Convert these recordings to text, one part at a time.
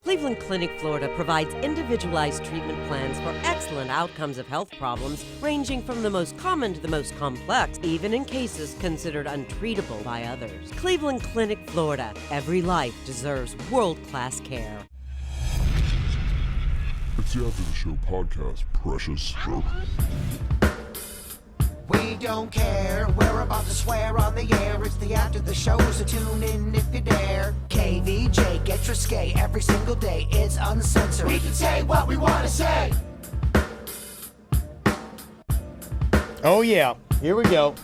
Cleveland Clinic, Florida provides individualized treatment plans for excellent outcomes of health problems ranging from the most common to the most complex, even in cases considered untreatable by others. Cleveland Clinic, Florida. Every life deserves world-class care. It's the After the Show podcast, precious. We don't care, we're about to swear on the air. It's the After the Show, so tune in if you dare. KVJ, get risque every single day. It's uncensored. We can say what we want to say. Oh, yeah. Here we go.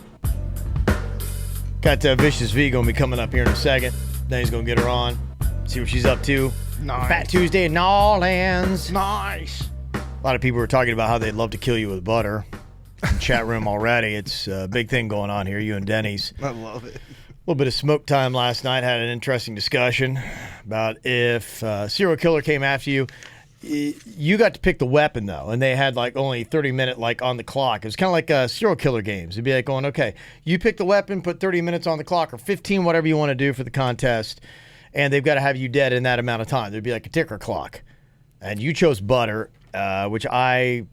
Got Vicious V going to be coming up here in a second. Then he's going to get her on, see what she's up to. Nice. Fat Tuesday in New Orleans. Nice. A lot of people were talking about how they'd love to kill you with butter. In the chat room already. It's a big thing going on here, you and Denny's. I love it. A little bit of smoke time last night. Had an interesting discussion about if a serial killer came after you. You got to pick the weapon, though, and they had like only 30-minute like on the clock. It was kind of like serial killer games. It'd be like going, okay, you pick the weapon, put 30 minutes on the clock or 15, whatever you want to do for the contest, and they've got to have you dead in that amount of time. There'd be like a ticker clock. And you chose butter, which I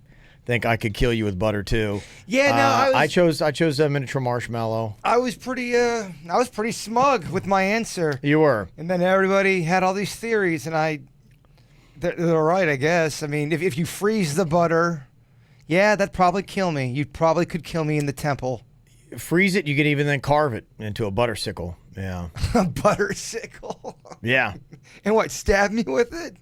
think I could kill you with butter too. Yeah, no, I chose a miniature marshmallow. I was pretty smug with my answer. You were. And then everybody had all these theories, and they're right, I guess. I mean, if you freeze the butter, yeah, that'd probably kill me. You probably could kill me in the temple. Freeze it, you could even then carve it into a butter sickle. Yeah. A butter sickle? Yeah. And what, stab me with it?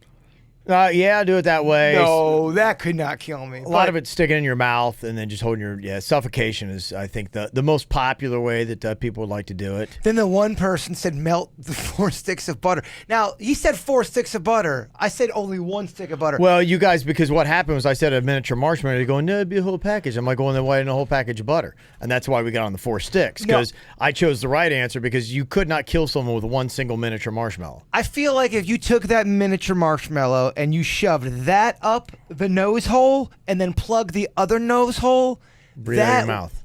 Yeah, do it that way. No, that could not kill me. A lot of it sticking in your mouth and then just holding your, suffocation is, I think, the most popular way that people would like to do it. Then the one person said melt the 4 sticks of butter. Now, he said 4 sticks of butter. I said only 1 stick of butter. Well, you guys, because what happened was I said a miniature marshmallow. You're going, no, it'd be a whole package. I'm like, going, then why isn't a whole package of butter? And that's why we got on the 4 sticks, because I chose the right answer, because you could not kill someone with one single miniature marshmallow. I feel like if you took that miniature marshmallow and you shoved that up the nose hole and then plugged the other nose hole, breathe out your mouth.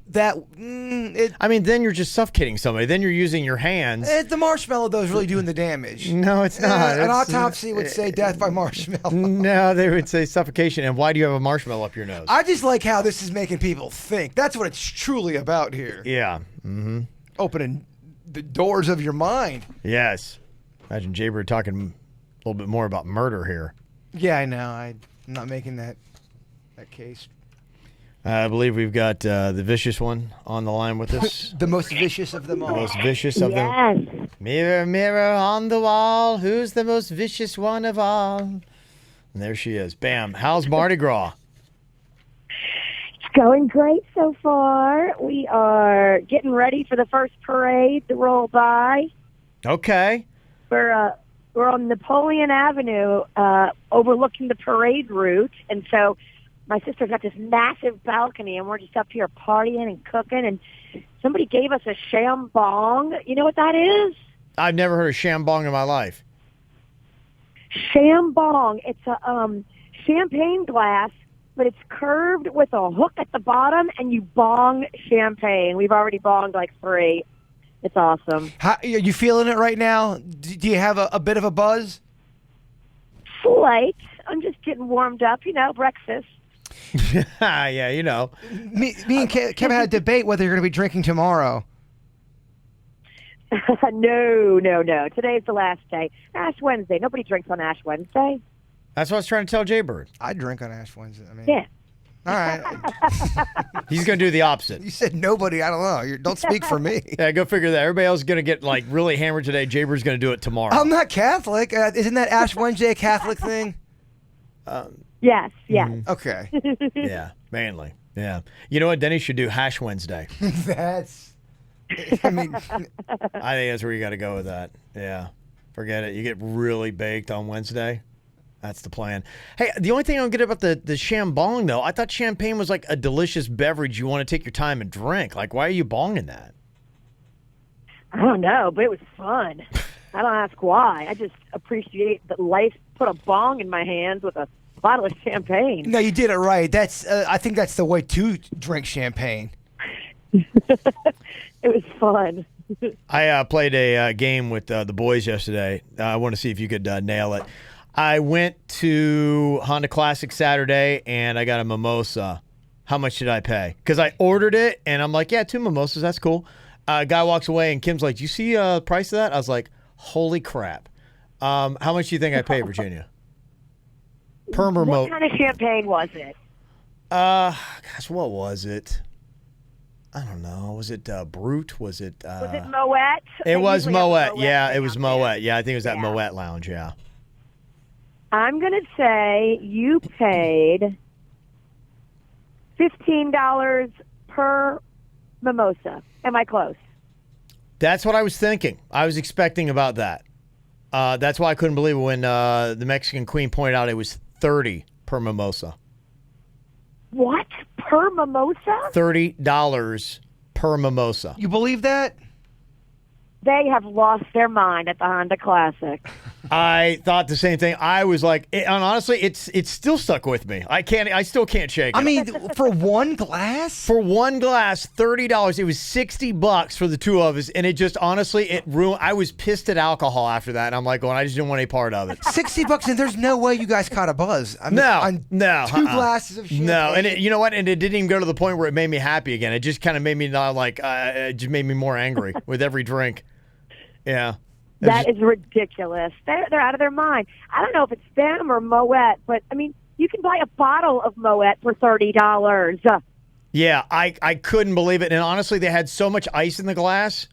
I mean, then you're just suffocating somebody. Then you're using your hands. The marshmallow, though, is really doing the damage. No, it's not. An autopsy would say death by marshmallow. No, they would say suffocation. And why do you have a marshmallow up your nose? I just like how this is making people think. That's what it's truly about here. Yeah. Mm-hmm. Opening the doors of your mind. Yes. Imagine Jaybird talking a little bit more about murder here. Yeah, I know. I'm not making that case. I believe we've got the vicious one on the line with us. The most vicious of them all. The most vicious of them. Mirror, mirror on the wall, who's the most vicious one of all? And there she is. Bam. How's Mardi Gras? It's going great so far. We are getting ready for the first parade to roll by. Okay. We're on Napoleon Avenue overlooking the parade route, and so my sister's got this massive balcony, and we're just up here partying and cooking, and somebody gave us a shambong. You know what that is? I've never heard of shambong in my life. Shambong. It's a champagne glass, but it's curved with a hook at the bottom, and you bong champagne. We've already bonged like 3. It's awesome. How, are you feeling it right now? Do you have a bit of a buzz? Slight. I'm just getting warmed up, breakfast. Yeah, Me and Kevin had a debate whether you're going to be drinking tomorrow. No. Today's the last day. Ash Wednesday. Nobody drinks on Ash Wednesday. That's what I was trying to tell Jaybird. I drink on Ash Wednesday. Yeah. All right. He's going to do the opposite. You said nobody. I don't know. Don't speak for me. Yeah, go figure that. Everybody else is going to get really hammered today. Jaybird's going to do it tomorrow. I'm not Catholic. Isn't that Ash Wednesday a Catholic thing? Yes. Okay. Yeah, mainly. Yeah. You know what? Denny should do Hash Wednesday. I mean, I think that's where you got to go with that. Yeah. Forget it. You get really baked on Wednesday. That's the plan. Hey, the only thing I don't get about the shambong, though, I thought champagne was like a delicious beverage you want to take your time and drink. Like, why are you bonging that? I don't know, but it was fun. I don't ask why. I just appreciate that life put a bong in my hands with a bottle of champagne. No, you did it right. That's I think that's the way to drink champagne. It was fun. I played a game with the boys yesterday. I want to see if you could nail it. I went to Honda Classic Saturday, and I got a mimosa. How much did I pay? Because I ordered it, and I'm like, yeah, 2 mimosas, that's cool. Guy walks away, and Kim's like, do you see the price of that? I was like, holy crap. How much do you think I paid, Virginia? Per mimosa. What kind of champagne was it? Gosh, what was it? I don't know. Was it Brut? Was it Moet? It was Moet. Yeah, it thing was out there. Moet. Yeah, I think it was that Yeah. Moet Lounge, yeah. I'm going to say you paid $15 per mimosa. Am I close? That's what I was thinking. I was expecting about that. That's why I couldn't believe it when the Mexican Queen pointed out it was $30 per mimosa. What? Per mimosa? $30 per mimosa. You believe that? They have lost their mind at the Honda Classic. I thought the same thing. I was like, and honestly, it's still stuck with me. I still can't shake it. I mean, for one glass? For one glass, $30. It was $60 for the two of us, and it just honestly, it ruined. I was pissed at alcohol after that, and I'm like, going, I just didn't want any part of it. $60, and there's no way you guys caught a buzz. I mean, No, two glasses of champagne. No, and you know what? And it didn't even go to the point where it made me happy again. It just kind of made me not like. It just made me more angry with every drink. Yeah. That is ridiculous. They're out of their mind. I don't know if it's them or Moet, but, I mean, you can buy a bottle of Moet for $30. Yeah, I couldn't believe it. And honestly, they had so much ice in the glass,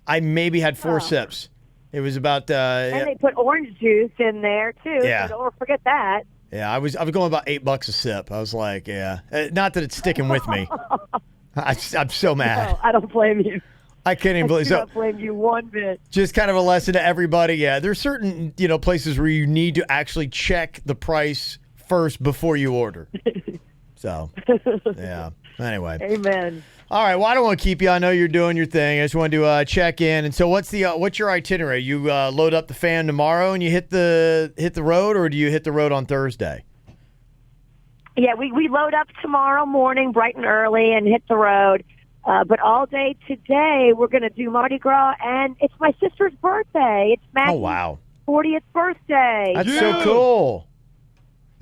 I maybe had 4 sips. It was about... and they put orange juice in there, too. Yeah. So don't forget that. Yeah, I was going about $8 a sip. I was like, yeah. Not that it's sticking with me. I'm so mad. No, I don't blame you. I can't even believe I do not blame you one bit. Just kind of a lesson to everybody. Yeah, there's certain places where you need to actually check the price first before you order. So, yeah. Anyway. Amen. All right. Well, I don't want to keep you. I know you're doing your thing. I just wanted to check in. And so, what's your itinerary? You load up the fan tomorrow and you hit the road, or do you hit the road on Thursday? Yeah, we load up tomorrow morning bright and early and hit the road. But all day today, we're going to do Mardi Gras, and it's my sister's birthday. It's Maggie's 40th birthday. That's so cool.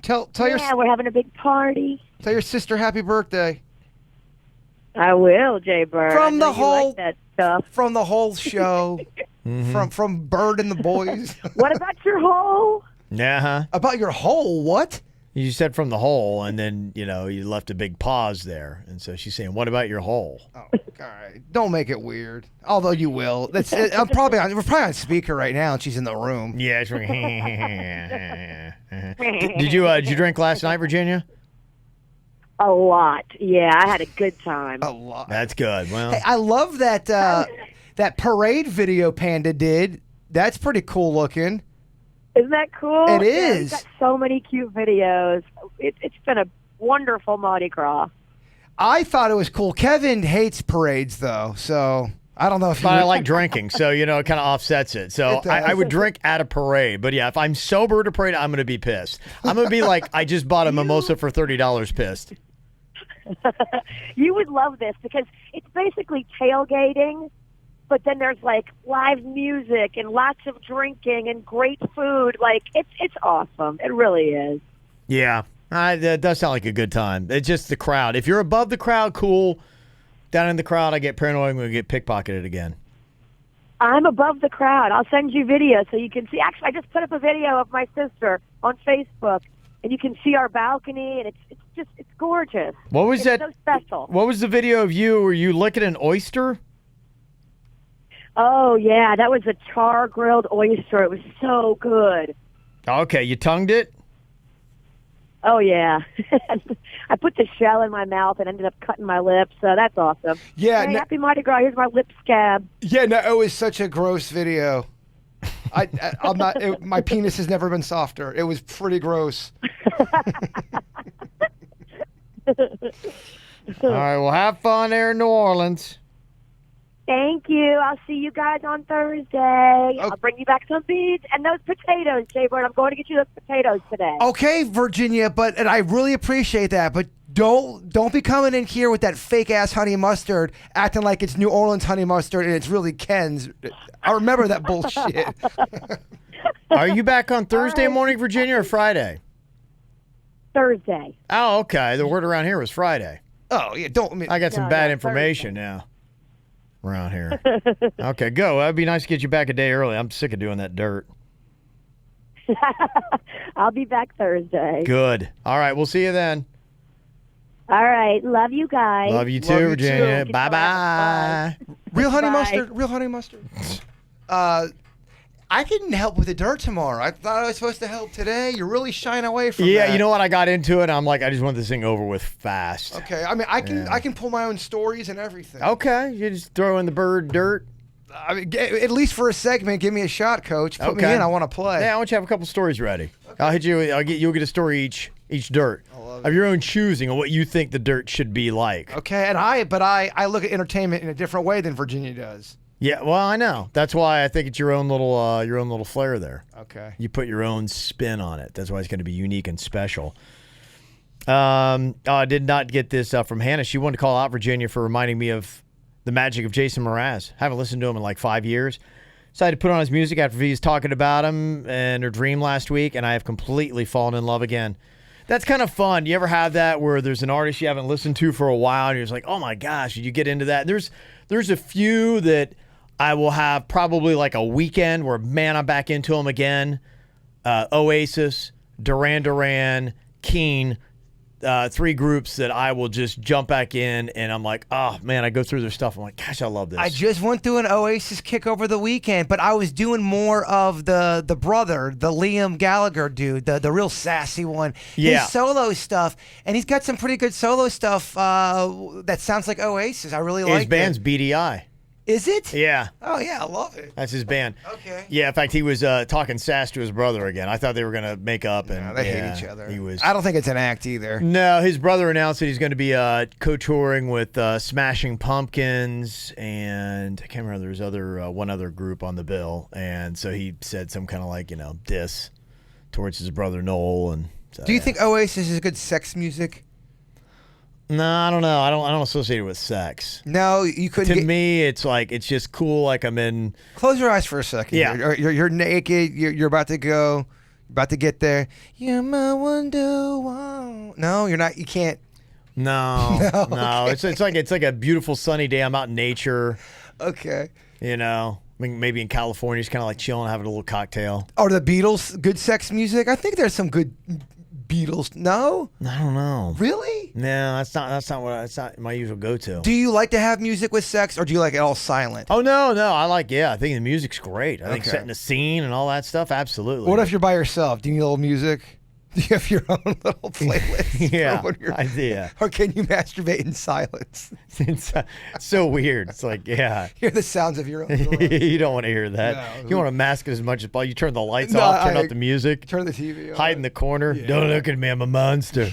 Tell we're having a big party. Tell your sister happy birthday. I will, Jay Bird. From the whole like that stuff. From the whole show. From Bird and the boys. What about your hole? Yeah. About your hole? What? You said from the hole, and then, you left a big pause there. And so she's saying, what about your hole? Oh, all right. Don't make it weird. Although you will. We're probably on speaker right now, and she's in the room. Yeah. Did you drink last night, Virginia? A lot. Yeah, I had a good time. A lot. That's good. Well, Hey, I love that that parade video Panda did. That's pretty cool looking. Isn't that cool? It Yeah, is. we've got so many cute videos. It's been a wonderful Mardi Gras. I thought it was cool. Kevin hates parades, though, so I don't know if but I like drinking, so, it kind of offsets it. So It does. I would drink at a parade. But, yeah, if I'm sober at a parade, I'm going to be pissed. I'm going to be like, I just bought a mimosa for $30 pissed. You would love this because it's basically tailgating, but then there's like live music and lots of drinking and great food. Like it's awesome. It really is. Yeah, that does sound like a good time. It's just the crowd. If you're above the crowd, cool. Down in the crowd, I get paranoid and we get pickpocketed again. I'm above the crowd. I'll send you video so you can see. Actually, I just put up a video of my sister on Facebook, and you can see our balcony, and it's gorgeous. What was it's that? So special. What was the video of you? Were you licking an oyster? Oh yeah, that was a char grilled oyster. It was so good. Okay, you tongued it? Oh yeah, I put the shell in my mouth and ended up cutting my lips. So that's awesome. Yeah, Hey, happy Mardi Gras. Here's my lip scab. Yeah, no, it was such a gross video. I'm not. My penis has never been softer. It was pretty gross. All right, well, have fun there in New Orleans. Thank you. I'll see you guys on Thursday. I'll bring you back some beans and those potatoes, Jay Bird. I'm going to get you those potatoes today. Okay, Virginia, and I really appreciate that, but don't be coming in here with that fake ass honey mustard, acting like it's New Orleans honey mustard and it's really Ken's. I remember that bullshit. Are you back on Thursday morning, Virginia, or Friday? Thursday. Oh, okay. The word around here was Friday. Oh, yeah, don't. I got some No, bad no, information now around here. Okay, go. That'd be nice to get you back a day early. I'm sick of doing that dirt. I'll be back Thursday. Good. All right, we'll see you then. All right. Love you guys. Love you too, Love you Virginia. too. Bye-bye. Real honey Bye. mustard. Real honey mustard. I couldn't help with the dirt tomorrow. I thought I was supposed to help today. You're really shying away from that. Yeah, you know what? I got into it. I'm like, I just want this thing over with fast. Okay, I mean, I can pull my own stories and everything. Okay, you just throw in the bird dirt. I mean, at least for a segment, give me a shot, Coach. Put me in. I want to play. Yeah, I want you to have a couple stories ready. Okay. You'll get a story each dirt of your own choosing of what you think the dirt should be like. Okay, and I look at entertainment in a different way than Virginia does. Yeah, well, I know. That's why I think it's your own little flair there. Okay. You put your own spin on it. That's why it's going to be unique and special. I did not get this from Hannah. She wanted to call out Virginia for reminding me of the magic of Jason Mraz. Haven't listened to him in like 5 years. Decided to put on his music after V's talking about him and her dream last week, and I have completely fallen in love again. That's kind of fun. You ever have that where there's an artist you haven't listened to for a while, and you're just like, oh my gosh, you get into that? There's a few that I will have probably like a weekend where, man, I'm back into them again. Oasis, Duran Duran, Keen, 3 groups that I will just jump back in, and I'm like, oh, man, I go through their stuff. I'm like, gosh, I love this. I just went through an Oasis kick over the weekend, but I was doing more of the brother, the Liam Gallagher dude, the real sassy one. Yeah. His solo stuff, and he's got some pretty good solo stuff that sounds like Oasis. I really like it. His band's BDI. Is it? Yeah. Oh, yeah, I love it. That's his band. Okay. Yeah, in fact, he was talking sass to his brother again. I thought they were going to make up. And No, they hate each other. He was. I don't think it's an act either. No, his brother announced that he's going to be co-touring with Smashing Pumpkins, and I can't remember, there was one other group on the bill, and so he said some kind of like, diss towards his brother Noel. And so, Do you think Oasis is good sex music? No, I don't know. I don't associate it with sex. No, you couldn't. To me, it's like it's just cool. Like I'm in. Close your eyes for a second. Yeah. You're naked. You're about to go. About to get there. You're my wonder woman. No, you're not. You can't. No, No, okay. It's like a beautiful sunny day. I'm out in nature. Okay. I mean, maybe in California, just kind of like chilling, having a little cocktail. Are the Beatles good sex music? I think there's some good Beatles. No, I don't know. really. No, that's not my usual go-to. Do you like to have music with sex, or do you like it all silent? Oh no, I think the music's great. I think Okay. setting the scene and all that stuff, absolutely. What if you're by yourself? Do you need a little music? Do you have your own little playlist? Yeah, for when you're- idea. Or can you masturbate in silence? It's so weird. It's like, yeah. Hear the sounds of your own. Little You don't want to hear that. No. You want to mask it as much as possible. You turn the lights No, off, turn I- out the music, Turn the TV on. hide in the corner. Don't look at me, I'm a monster.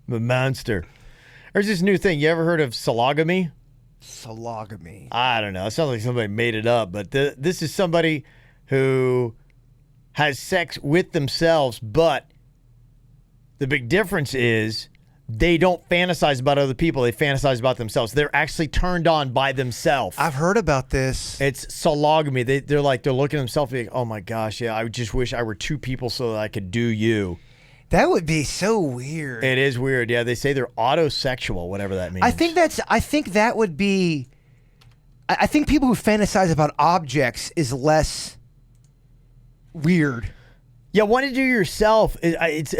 I'm a monster. There's this new thing. You ever heard of sologamy? Sologamy. I don't know. It sounds like somebody made it up, but this is somebody who has sex with themselves, but the big difference is they don't fantasize about other people. They fantasize about themselves. They're actually turned on by themselves. I've heard about this. It's sologamy. They're looking at themselves like, oh my gosh, yeah, I just wish I were 2 people so that I could do you. That would be so weird. It is weird. Yeah, they say they're autosexual, whatever that means. I think that would be. I think people who fantasize about objects is less weird. Yeah, want to do yourself. It's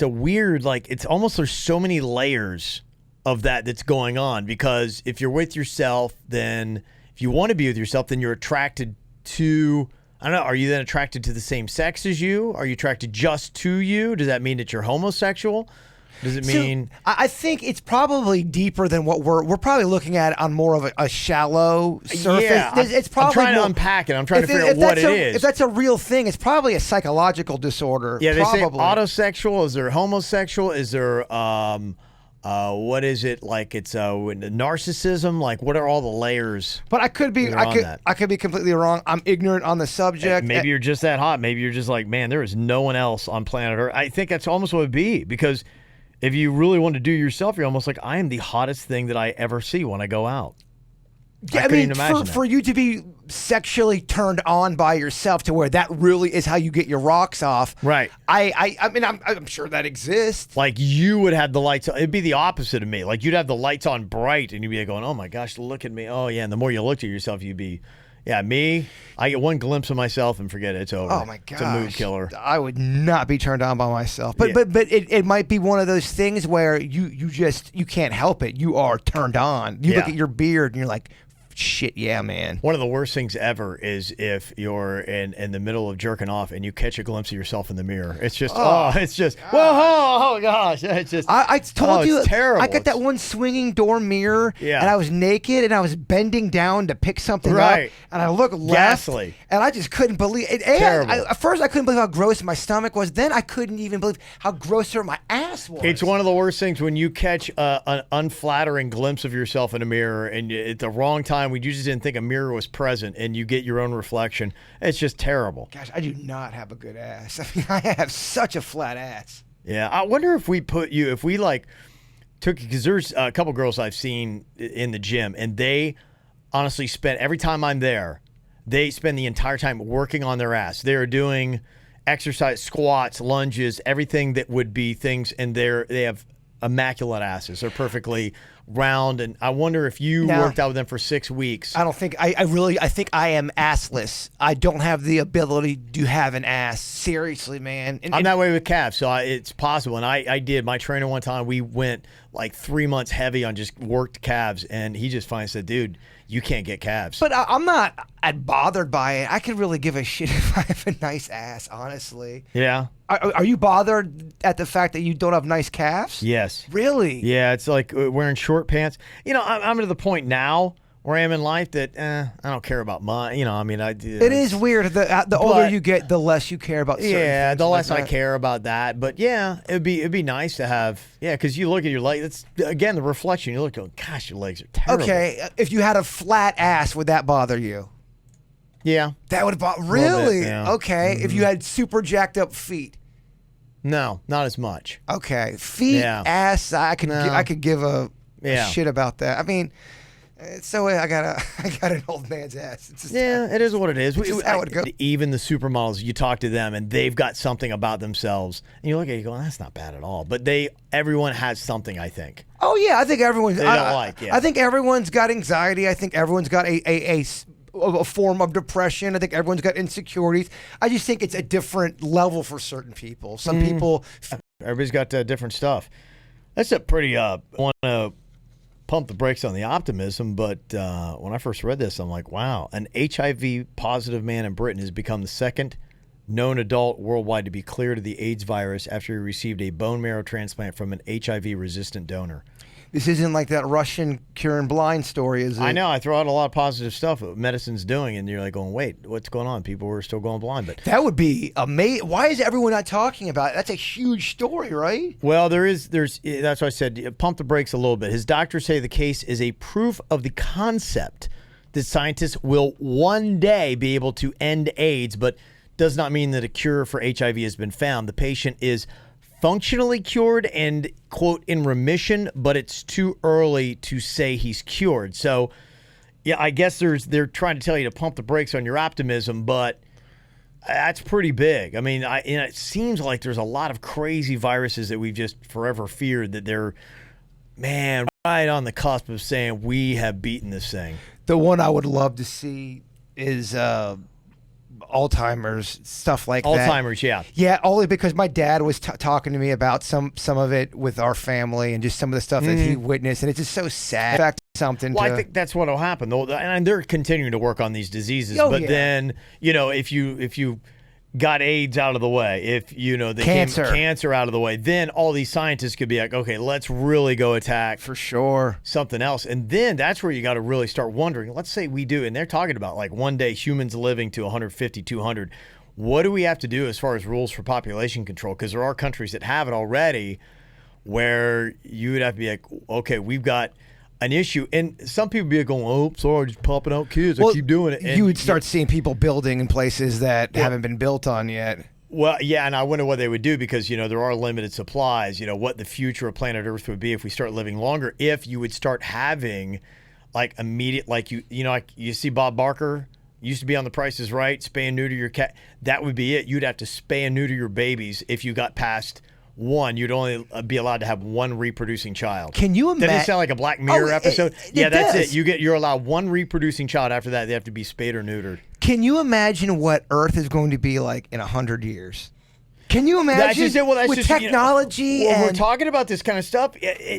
a weird, like, it's almost, there's so many layers of that's going on, because if you're with yourself, then if you want to be with yourself, then you're attracted to, I don't know, are you then attracted to the same sex as you? Are you attracted just to you? Does that mean that you're homosexual? Does it mean? So, I think it's probably deeper than what we're probably looking at on more of a shallow surface. Yeah, It's probably I'm trying more, to unpack it. I'm trying to figure out if what that's it is. If that's a real thing, it's probably a psychological disorder. Yeah, they say probably. autosexual. Is there homosexual? Is there what is it, like? It's narcissism. Like, what are all the layers? But I could be I could be completely wrong. I'm ignorant on the subject. Maybe you're just that hot. Maybe you're just like, man, there is no one else on planet Earth. I think that's almost what it would be, because if you really want to do yourself, you're almost like, I am the hottest thing that I ever see when I go out. Yeah, I couldn't mean, even imagine for you to be sexually turned on by yourself to where that really is how you get your rocks off. Right. I mean, I'm sure that exists. Like you would have the lights on. It'd be the opposite of me. Like you'd have the lights on bright and you'd be going, oh my gosh, look at me. Oh yeah. And the more you looked at yourself, you'd be, yeah, me, I get one glimpse of myself and forget it. It's over. Oh my gosh. It's a mood killer. I would not be turned on by myself. But Yeah. but it might be one of those things where you can't help it. You are turned on. You look Yeah. at your beard and you're like, shit, yeah, man. One of the worst things ever is if you're in the middle of jerking off and you catch a glimpse of yourself in the mirror. It's just, it's just, whoa, oh gosh. It's just, I told you, it's terrible. I got that one swinging door mirror, Yeah. and I was naked, and I was bending down to pick something Right. up, and I looked left, Ghastly. and I just couldn't believe it. Terrible. At first, I couldn't believe how gross my stomach was. Then I couldn't even believe how grosser my ass was. It's one of the worst things when you catch an unflattering glimpse of yourself in a mirror and at the wrong time, we just didn't think a mirror was present and you get your own reflection. It's just terrible. Gosh, I do not have a good ass. I mean, I have such a flat ass. Yeah. I wonder if we like took, because there's a couple girls I've seen in the gym and they honestly spend, every time I'm there, they spend the entire time working on their ass. They're doing exercise, squats, lunges, everything that would be things, and they have immaculate asses. They're perfectly round, and I wonder if you No. worked out with them for 6 weeks. I don't think I think I am assless. I don't have the ability to have an ass. Seriously, man. I'm that way with calves, so it's possible. And I did. My trainer one time, we went like 3 months heavy on just worked calves, and he just finally said, dude, you can't get calves. But I'm not bothered by it. I could really give a shit if I have a nice ass, honestly. Yeah. Are you bothered at the fact that you don't have nice calves? Yes. Really? Yeah, it's like wearing short pants. You know, I'm to the point now where I am in life that I don't care about my, you know, I mean, It is weird. The older But- you get, the less you care about certain Yeah, things the like less I that. care about that. But yeah, it'd be nice to have, because you look at your leg, it's again the reflection. You look, going, gosh, your legs are terrible. Okay, if you had a flat ass, would that bother you? Yeah. That would bother. bit, Really? yeah. Okay. If you had super jacked up feet. No, not as much. Okay, feet, Yeah. ass. I could No. I could give a Yeah. shit about that. I mean, so I got an old man's ass. It's just, Yeah, it is what it is. It's just how it goes. Even the supermodels, you talk to them and they've got something about themselves, and you look at it, you go, that's not bad at all. But everyone has something, I think. Oh yeah, I think everyone's. They don't like, yeah. I think everyone's got anxiety. I think everyone's got a form of depression. I think everyone's got insecurities. I just think it's a different level for certain people. Some people. Everybody's got different stuff. That's a pretty want to pump the brakes on the optimism, but when I first read this, I'm like, wow, an HIV positive man in Britain has become the second known adult worldwide to be cleared of the AIDS virus after he received a bone marrow transplant from an HIV resistant donor. This isn't like that Russian curing blind story, is it? I know, I throw out a lot of positive stuff what medicine's doing, and you're like going, wait, what's going on? People are still going blind. But That would be amazing. Why is everyone not talking about it? That's a huge story, right? well, there's that's why I said pump the brakes a little bit. His doctors say the case is a proof of the concept that scientists will one day be able to end AIDS, but does not mean that a cure for HIV has been found. The patient is functionally cured and, quote, in remission, but it's too early to say he's cured. So, yeah, I guess they're trying to tell you to pump the brakes on your optimism, but that's pretty big. I mean, it seems like there's a lot of crazy viruses that we've just forever feared that they're, man, right on the cusp of saying we have beaten this thing. The one I would love to see is Alzheimer's, stuff like that. Alzheimer's, yeah. Yeah, only because my dad was talking to me about some of it with our family and just some of the stuff that he witnessed, and it's just so sad. In fact, something. Well, I think that's what will happen, though, and they're continuing to work on these diseases. Oh, but yeah. then, if you got AIDS out of the way, if they Cancer. came cancer out of the way, then all these scientists could be like, okay, let's really go attack for sure something else. And then that's where you got to really start wondering, let's say we do, and they're talking about like one day humans living to 150, 200. What do we have to do as far as rules for population control? Because there are countries that have it already where you would have to be like, okay, we've got an issue. And some people be going, oh, sorry, just popping out kids. I keep doing it. And you would start seeing people building in places that haven't been built on yet. Well, yeah, and I wonder what they would do because, there are limited supplies, what the future of planet Earth would be if we start living longer, if you would start having like immediate, like like you see Bob Barker used to be on The Price is Right, spay and neuter your cat. That would be it. You'd have to spay and neuter your babies if you got past one. You'd only be allowed to have one reproducing child. Can you imagine? Doesn't it sound like a Black Mirror episode? That's does. it. You're allowed one reproducing child. After that, they have to be spayed or neutered. Can you imagine what Earth is going to be like in 100 years? Can you imagine That's just it. Well, that's with just, technology? Well, we're and talking about this kind of stuff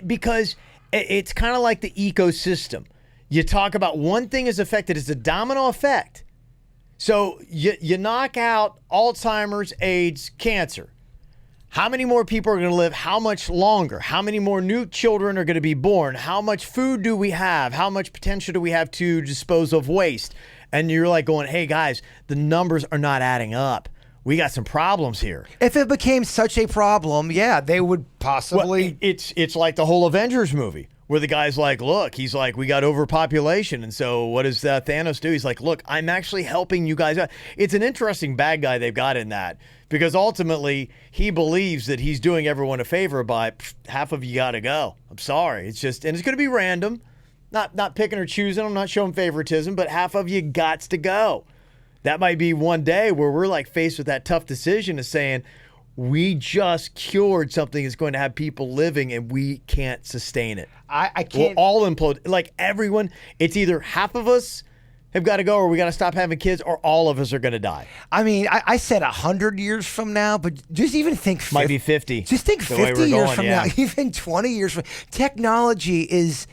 because it's kind of like the ecosystem. You talk about one thing is affected, it's a domino effect. So you knock out Alzheimer's, AIDS, cancer. How many more people are going to live? How much longer? How many more new children are going to be born? How much food do we have? How much potential do we have to dispose of waste? And you're like going, hey, guys, the numbers are not adding up. We got some problems here. If it became such a problem, yeah, they would possibly. Well, it's like the whole Avengers movie where the guy's like, look, he's like, we got overpopulation. And so what does Thanos do? He's like, look, I'm actually helping you guys out. It's an interesting bad guy they've got in that because ultimately he believes that he's doing everyone a favor by half of you got to go. I'm sorry. It's just, and it's going to be random, not picking or choosing. I'm not showing favoritism, but half of you gots to go. That might be one day where we're like faced with that tough decision of saying, we just cured something that's going to have people living and we can't sustain it. I can't. We'll all implode. Like everyone, it's either half of us have got to go or we got to stop having kids or all of us are going to die. I mean, I said 100 years from now, but just even think 50. Might be 50. Just think the way 50 we're years going, from yeah. now, even 20 years from technology is.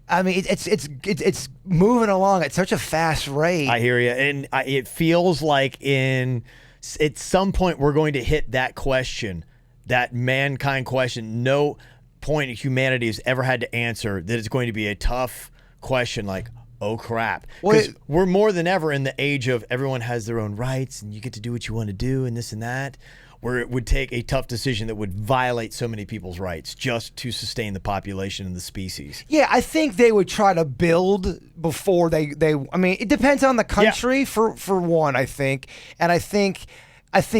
I mean, it's moving along at such a fast rate. I hear you, and it feels like at some point we're going to hit that question, that mankind question. No point in humanity has ever had to answer that. It's going to be a tough question. Like, oh crap, because we're more than ever in the age of everyone has their own rights and you get to do what you want to do and this and that. Where it would take a tough decision that would violate so many people's rights just to sustain the population and the species. Yeah, I think they would try to build before they I mean, it depends on the country for one, I think. And I think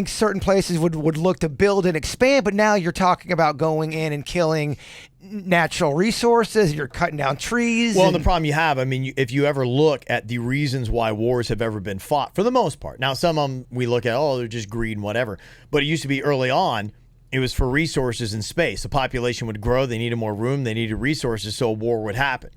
certain places would look to build and expand, but now you're talking about going in and killing natural resources, you're cutting down trees. Well, the problem you have, I mean, if you ever look at the reasons why wars have ever been fought, for the most part. Now, some of them we look at, they're just greed and whatever. But it used to be early on, it was for resources and space. The population would grow, they needed more room, they needed resources, so a war would happen.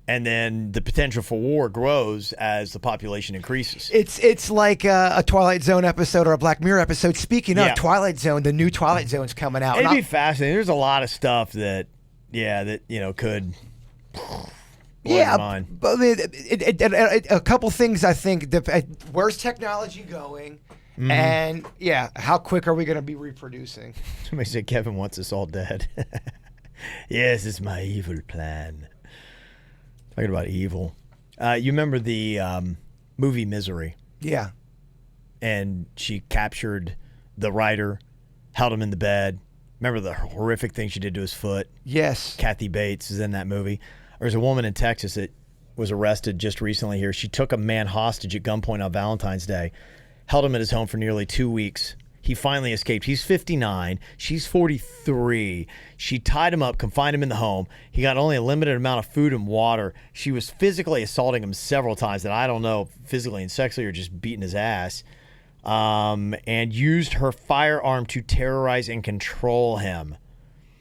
And then the potential for war grows as the population increases. It's like a Twilight Zone episode or a Black Mirror episode. Speaking of Twilight Zone, the new Twilight Zone's coming out. It'd be fascinating. There's a lot of stuff that could blow your mind. But a couple things I think. Where's technology going? Mm-hmm. And how quick are we going to be reproducing? Somebody said Kevin wants us all dead. Yes, it's my evil plan. Talking about evil. You remember the movie Misery? Yeah. And she captured the writer, held him in the bed. Remember the horrific thing she did to his foot? Yes. Kathy Bates is in that movie. There's a woman in Texas that was arrested just recently here. She took a man hostage at gunpoint on Valentine's Day, held him at his home for nearly 2 weeks. He finally escaped. He's 59. She's 43. She tied him up, confined him in the home. He got only a limited amount of food and water. She was physically assaulting him several times, and I don't know, physically and sexually or just beating his ass. And used her firearm to terrorize and control him.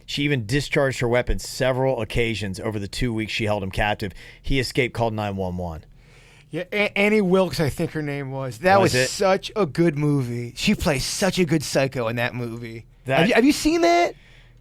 She even discharged her weapon several occasions over the 2 weeks she held him captive. He escaped, called 911. Yeah, Annie Wilkes, I think her name was. That was such a good movie. She plays such a good psycho in that movie. Have you seen that?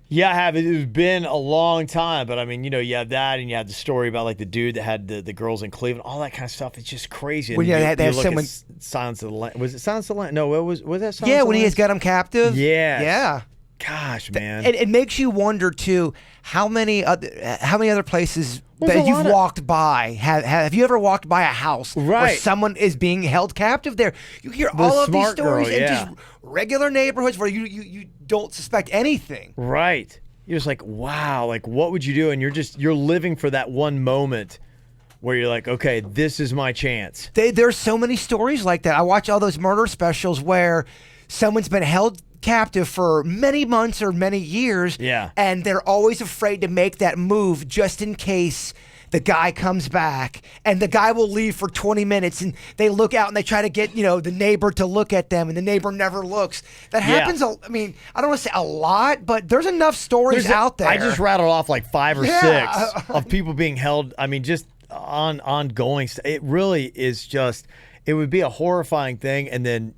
Yeah, I have. It's been a long time, but I mean, you have that, and you have the story about like the dude that had the girls in Cleveland, all that kind of stuff. It's just crazy. Well, they have someone. Silence of the Lambs. Was it Silence of the Lambs? No, was that Silence of the Yeah, when he Lambs? has got him captive. Yeah. Yeah. Gosh, man. It makes you wonder too how many other places that you've walked by. Have you ever walked by a house where someone is being held captive there? You hear all of these stories in just regular neighborhoods where you don't suspect anything. Right. You're just like, wow, like what would you do? And you're living for that one moment where you're like, okay, this is my chance. There's so many stories like that. I watch all those murder specials where someone's been held captive for many months or many years, and they're always afraid to make that move just in case the guy comes back, and the guy will leave for 20 minutes, and they look out and they try to get, the neighbor to look at them, and the neighbor never looks. That happens, I don't want to say a lot, but there's enough stories out there. I just rattled off like 5 or 6 of people being held, just ongoing. It really is just... It would be a horrifying thing, and then,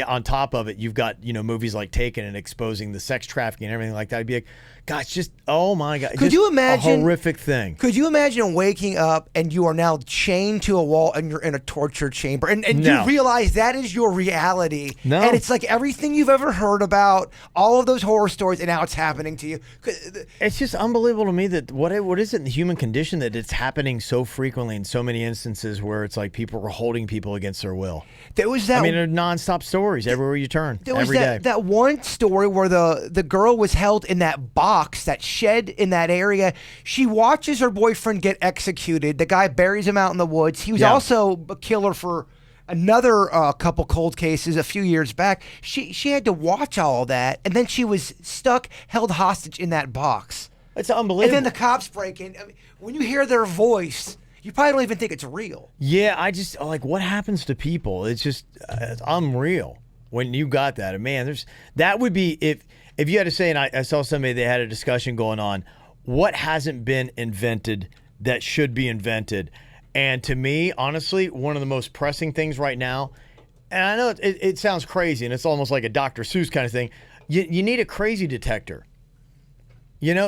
on top of it, you've got, movies like Taken and exposing the sex trafficking and everything like that. It'd be like, God, it's just, oh my God. Could you imagine? A horrific thing. Could you imagine waking up and you are now chained to a wall and you're in a torture chamber, and you realize that is your reality? No. And it's like everything you've ever heard about, all of those horror stories, and now it's happening to you. It's just unbelievable to me that what is it in the human condition that it's happening so frequently in so many instances where it's like people are holding people against their will. There was that. They're nonstop stories everywhere you turn. There was every day. That one story where the girl was held in that box, that shed in that area. She watches her boyfriend get executed. The guy buries him out in the woods. He was also a killer for another couple cold cases a few years back. She had to watch all of that, and then she was stuck, held hostage in that box. It's unbelievable. And then the cops break in. When you hear their voice, you probably don't even think it's real. Yeah, I just what happens to people? It's just it's unreal when you got that. And man, that would be if you had to say, and I saw somebody, they had a discussion going on, what hasn't been invented that should be invented? And to me, honestly, one of the most pressing things right now, and I know it sounds crazy, and it's almost like a Dr. Seuss kind of thing, you need a crazy detector.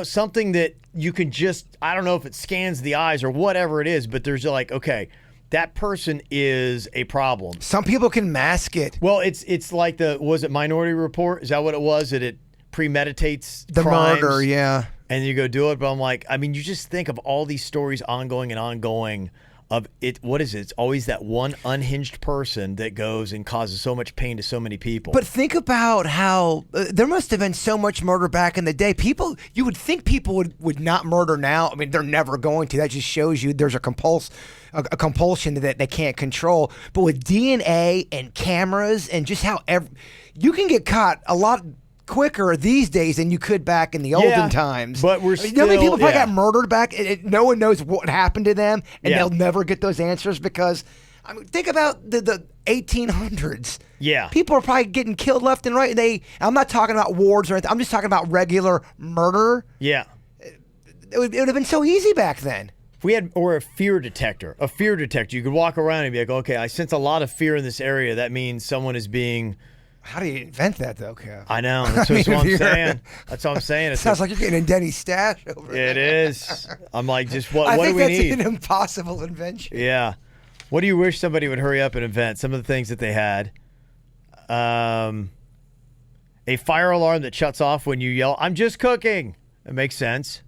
Something that you can just, I don't know if it scans the eyes or whatever it is, but there's like, okay, that person is a problem. Some people can mask it. Well, it's like was it Minority Report? Is that what it was? That it premeditates the crimes, murder, yeah. And you go do it. But I'm like, you just think of all these stories ongoing of it. What is it? It's always that one unhinged person that goes and causes so much pain to so many people. But think about how there must have been so much murder back in the day. You would think people would not murder now. They're never going to. That just shows you there's a compulsion that they can't control. But with DNA and cameras and just how you can get caught a lot quicker these days than you could back in the olden times. But we're still... how many people probably got murdered back? No one knows what happened to them, and they'll never get those answers because... think about the 1800s. Yeah. People are probably getting killed left and right. I'm not talking about wars or anything. I'm just talking about regular murder. Yeah. It would have been so easy back then. Or a fear detector. You could walk around and be like, okay, I sense a lot of fear in this area. That means someone is being... How do you invent that, though, Kev? I know. That's what I'm saying. That's what I'm saying. It sounds like you're getting in Denny's stash over there. It is. I'm like, just what do we need? I think that's an impossible invention. Yeah. What do you wish somebody would hurry up and invent? Some of the things that they had. A fire alarm that shuts off when you yell, "I'm just cooking." It makes sense.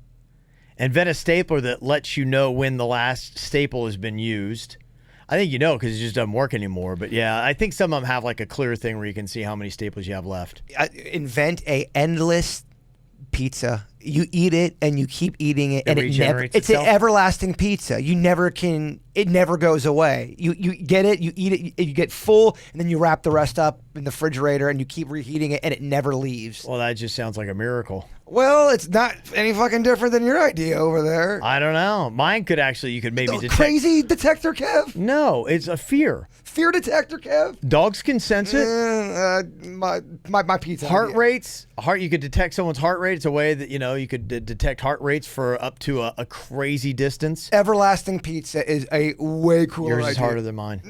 Invent a stapler that lets you know when the last staple has been used. I think because it just doesn't work anymore. But yeah, I think some of them have like a clear thing where you can see how many staples you have left. Invent a endless pizza. You eat it and you keep eating it, and it's an everlasting pizza. It never goes away. You get it, you eat it, you get full, and then you wrap the rest up in the refrigerator and you keep reheating it, and it never leaves. Well, that just sounds like a miracle. Well, it's not any fucking different than your idea over there. I don't know. Mine could actually, you could maybe detect. Crazy detector, Kev? No, it's a fear. Fear detector, Kev? Dogs can sense it. My pizza. Heart rates. You could detect someone's heart rate. It's a way that, you could detect heart rates for up to a crazy distance. Everlasting pizza is a way cooler Yours idea. is harder than mine.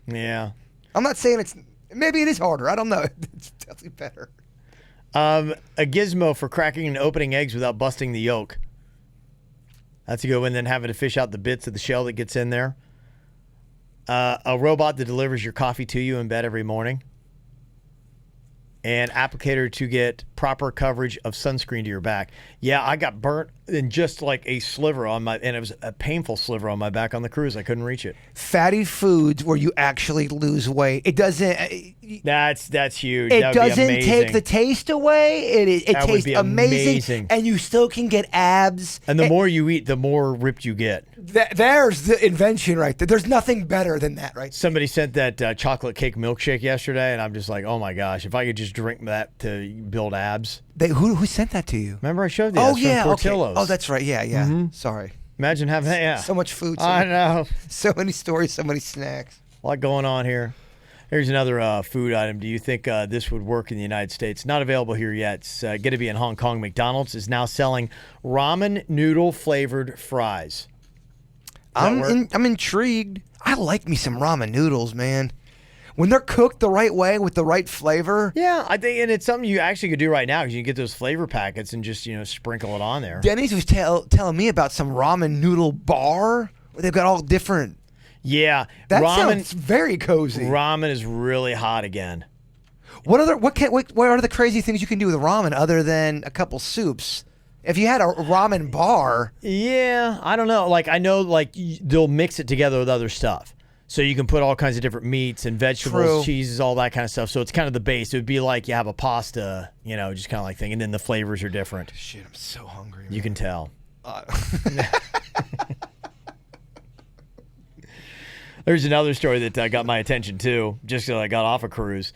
Yeah. I'm not saying maybe it is harder. I don't know. It's definitely better. A gizmo for cracking and opening eggs without busting the yolk. That's a good one. Then having to fish out the bits of the shell that gets in there. A robot that delivers your coffee to you in bed every morning. An applicator to get proper coverage of sunscreen to your back. Yeah, I got burnt in just like a sliver and it was a painful sliver on my back on the cruise. I couldn't reach it. Fatty foods where you actually lose weight. It doesn't. That's huge. It doesn't take the taste away. It tastes amazing, and you still can get abs. And the more you eat, the more ripped you get. There's the invention right there. There's nothing better than that, right? Somebody sent that chocolate cake milkshake yesterday, and I'm just like, oh my gosh, if I could just drink that to build abs. Who sent that to you? Remember I showed you? Oh yeah, Portillo's. Okay. Oh, that's right. Yeah. Mm-hmm. Sorry. Imagine having that. So much food. I know. So many stories, so many snacks. A lot going on here. Here's another food item. Do you think this would work in the United States? Not available here yet. It's going to be in Hong Kong. McDonald's is now selling ramen noodle flavored fries. I'm intrigued. I like me some ramen noodles, man. When they're cooked the right way with the right flavor. Yeah, I think, and it's something you actually could do right now because you can get those flavor packets and just sprinkle it on there. Denny's was telling me about some ramen noodle bar where they've got all different. Yeah, That ramen sounds very cozy. Ramen is really hot again. What are the crazy things you can do with ramen other than a couple soups? If you had a ramen bar, Yeah, I don't know. Like I know, they'll mix it together with other stuff, so you can put all kinds of different meats and vegetables, True. cheeses, all that kind of stuff. So it's kind of the base. It would be like you have a pasta, just kind of like thing, and then the flavors are different. shit, I'm so hungry. You can tell. There's another story that got my attention too, just because I got off a cruise.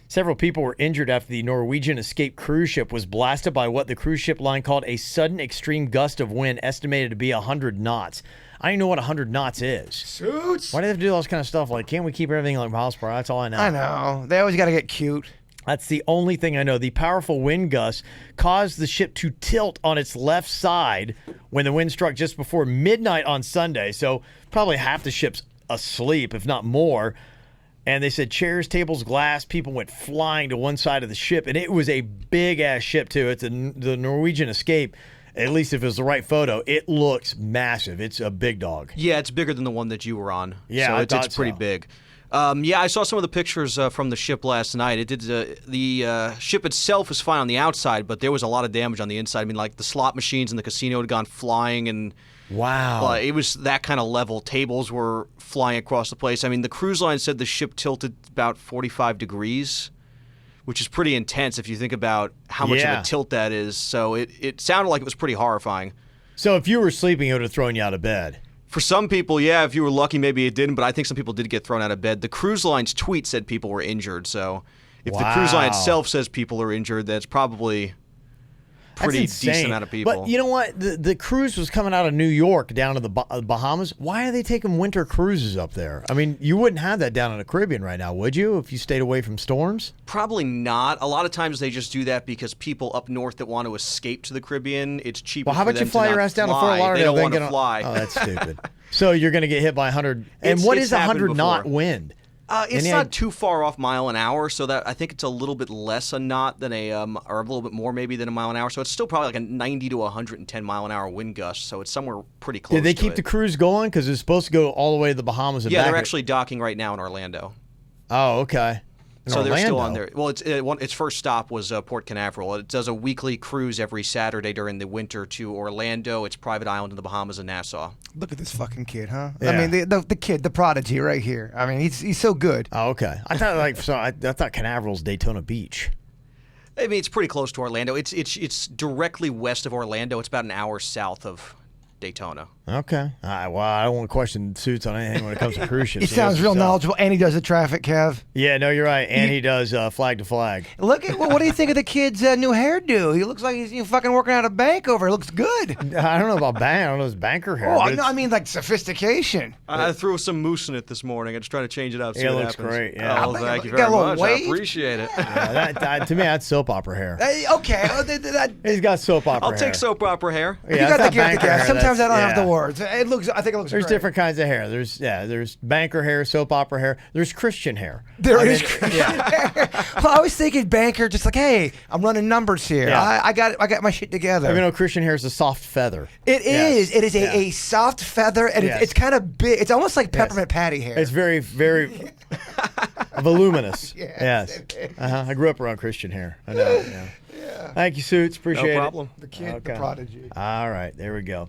Several people were injured after the Norwegian Escape cruise ship was blasted by what the cruise ship line called a sudden extreme gust of wind estimated to be 100 knots. I don't even know what 100 knots is. Suits. Why do they have to do all this kind of stuff? Like, can't we keep everything like miles per hour? That's all I know. I know. They always got to get cute. That's the only thing I know. The powerful wind gusts caused the ship to tilt on its left side when the wind struck just before midnight on Sunday. So probably half the ship's asleep, if not more. And they said chairs, tables, glass, people went flying to one side of the ship. And it was a big-ass ship, too. It's the Norwegian Escape. At least if it was the right photo, it looks massive. It's a big dog. Yeah, it's bigger than the one that you were on. Yeah, so it's pretty big. Yeah, I saw some of the pictures from the ship last night. It did the ship itself was fine on the outside, but there was a lot of damage on the inside. I mean, like the slot machines in the casino had gone flying, and Wow. it was that kind of level. Tables were flying across the place. I mean, the cruise line said the ship tilted about 45 degrees, which is pretty intense if you think about how much of a tilt that is. So it sounded like it was pretty horrifying. So if you were sleeping, it would have thrown you out of bed. For some people, yeah, if you were lucky, maybe it didn't, but I think some people did get thrown out of bed. The cruise line's tweet said people were injured, so if the cruise line itself says people are injured, that's probably pretty decent amount of people. But you know what? The cruise was coming out of New York down to the Bahamas. Why are they taking winter cruises up there? I mean, you wouldn't have that down in the Caribbean right now, would you, if you stayed away from storms? Probably not. A lot of times they just do that because people up north that want to escape to the Caribbean, it's cheaper Well, how for about them you fly to your not ass down to fly. Fort Lauderdale? They don't then want get to on- fly. Oh, that's stupid. So you're going to get hit by 100. And what It's is a happened 100 knot before. wind? It's Any not idea? too far off mile an hour, so that I think it's a little bit less a knot than or a little bit more maybe than a mile an hour. So it's still probably like a 90 to 110 mile an hour wind gust. So it's somewhere pretty close. Did they to keep it. the cruise going? Because it's supposed to go all the way to the Bahamas and Yeah, back. they're actually docking right now in Orlando. Oh, okay. In So they're still Orlando. on there. Well, its first stop was Port Canaveral. It does a weekly cruise every Saturday during the winter to Orlando, its private island in the Bahamas, and Nassau. Look at this fucking kid, huh? Yeah. I mean, the kid, the prodigy right here. I mean, he's so good. Oh, okay. I thought I thought Canaveral's Daytona Beach. I mean, it's pretty close to Orlando. It's directly west of Orlando. It's about an hour south of Daytona. Okay. Well, I don't want to question suits on anything when it comes to cruise ships. He sounds real knowledgeable, and he does the traffic, Kev. Yeah, no, you're right. And he does flag to flag. Look at what do you think of the kid's new hairdo? He looks like he's fucking working at a bank over. It looks good. I don't know about bank. I don't know his banker hair. Oh, but no, I mean like sophistication. I threw some mousse in it this morning. I just trying to change it up. See It what looks happens. great, yeah. Oh, thank you Got very a little much. wave? I appreciate it. to me, that's soap opera hair. Okay, He's got soap opera I'll hair. take soap opera hair. Yeah, you got it's the not gift of banker gab. hair, Sometimes I don't have yeah. the words. I think it looks. There's great. different kinds of hair. There's banker hair, soap opera hair. There's Christian hair. There I is mean, Christian yeah. Well, I was thinking banker, just like, hey, I'm running numbers here. Yeah. I got my shit together. Even though Christian hair is a soft feather. It is. It is Yeah. a soft feather, and Yes. it's kind of big. It's almost like peppermint patty hair. It's very, very voluminous. Yes. Yes. I grew up around Christian hair. I know. Yeah. Thank you, Suits. Appreciate No problem. the kid, Okay. the prodigy. it. All right. There we go.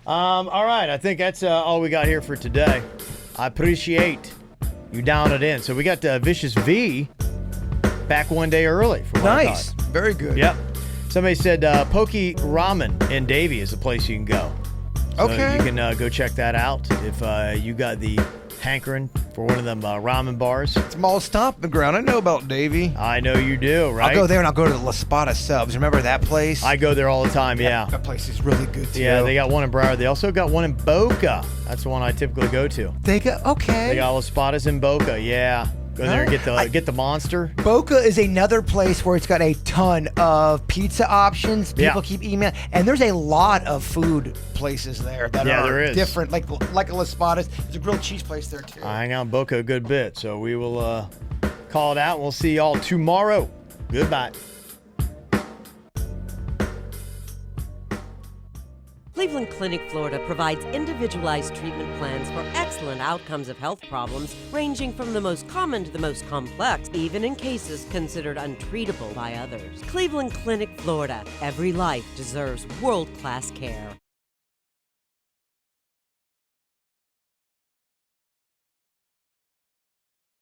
All right. I think that's all we got here for today. I appreciate you down it in. So we got Vicious V back one day early. For what I Nice. thought. Very good. Yep. Somebody said Poke Ramen in Davie is a place you can go. So Okay. you can go check that out if you got the hankering for one of them ramen bars. It's mall stomping ground. I know about Davey. I know you do, right? I'll go there and I'll go to the La Spada Subs. Remember that place? I go there all the time, yeah. That place is really good too. Yeah, they got one in Broward. They also got one in Boca. That's the one I typically go to. They got They got Las Espadas in Boca, yeah. Go there and get the monster. Boca is another place where it's got a ton of pizza options. People Yeah. keep emailing, and there's a lot of food places there that are there is. different. Like a Las Espadas. There's a grilled cheese place there too. I hang out in Boca a good bit, so we will call it out. We'll see y'all tomorrow. Goodbye. Cleveland Clinic, Florida provides individualized treatment plans for excellent outcomes of health problems ranging from the most common to the most complex, even in cases considered untreatable by others. Cleveland Clinic, Florida. Every life deserves world-class care.